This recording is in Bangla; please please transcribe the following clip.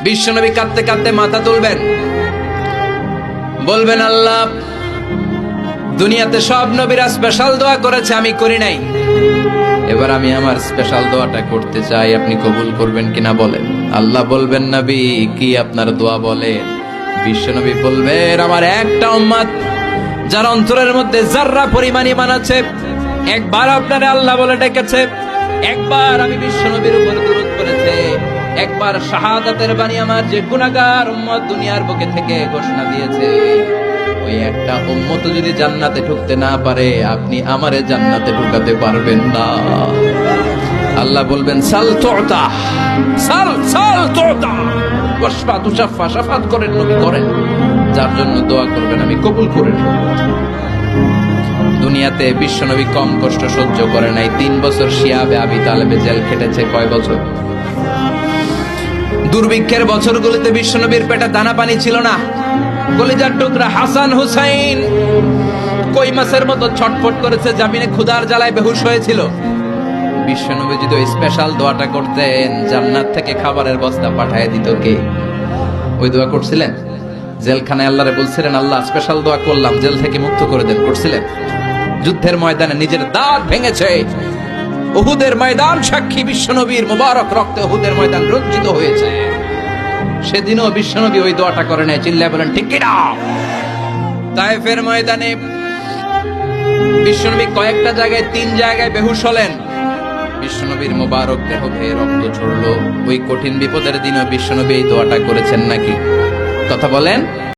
বিশ্বনবী কাঁদতে কাঁদতে মাথা তুলবেন, বলবেন আল্লাহ, দুনিয়াতে সব নবীরা স্পেশাল দোয়া করেছে, আমি করি নাই। এবার আমি আমার স্পেশাল দোয়াটা করতে চাই, আপনি কবুল করবেন কিনা বলেন। আল্লাহ বলবেন, নবী কি আপনার দোয়া বলেন? বিশ্বনবী বলবেন, আমার একটা উম্মত যার অন্তরের মধ্যে যাররা পরিমাণ ঈমান আছে, একবার আপনারে আল্লাহ বলে ডেকেছে, একবার আমি বিশ্বনবীর উপর দুরূদ করেছে, একবার শাহাদাতের বাণী আমার যে গুনাহগার উম্মত দুনিয়ার বুকে থেকে ঘোষণা দিয়েছে, ওই একটা উম্মত যদি জান্নাতে ঢুকতে না পারে, আপনি আমারে জান্নাতে ঢুকাতে পারবেন না। আল্লাহ বলবেন, সাল তুতা, সাল সাল তুতা, ওয়াশফা তুশাফা, শাফাত করেন নবী করেন, যার জন্য দোয়া করবেন আমি কবুল করে নেব। দুনিয়াতে বিশ্বনবী কম কষ্ট সহ্য করে নাই। 3 বছর শিয়াবে আবি তালেবে জেল খেটেছে। কয় বছর? দুর্ভিক্ষের বছরগুলোতে বিশ্বনবীর পেটে দানা পানি ছিল না। কলিজার টুকরা হাসান হুসাইন কই মাছের মতো ছটফট করেছে, জামিনে ক্ষুধার জ্বালায় বেহুশ হয়েছিল। বিশ্বনবী যদি ওই স্পেশাল দোয়াটা করতেন, জান্নাত থেকে খাবারের বস্তা পাঠিয়ে দিত কে? ওই দোয়া করছিলেন? জেলখানায় আল্লাহরে বলছিলেন, আল্লাহ স্পেশাল দোয়া করলাম, জেল থেকে মুক্ত করে দেন, করছিলেন? যুদ্ধের ময়দানে নিজের দাঁত ভেঙেছে, উহুদের ময়দান সাক্ষী, বিশ্বনবীর মুবারক রক্তে উহুদের ময়দান রঞ্জিত হয়েছে। সেদিনও বিশ্বনবী ওই দোয়াটা করে নাই। চিল্লায় বলেন ঠিক কিনা? তায়েফের ময়দানে বিশ্বনবী কয়েকটা জায়গায়, 3 জায়গায় বেহুশ হলেন। বিশ্বনবীর মুবারক দেহ বেয়ে রক্ত ঝরলো। ওই কঠিন বিপদের দিনও বিশ্বনবী এই দোয়াটা করেছেন নাকি? কথা বলেন।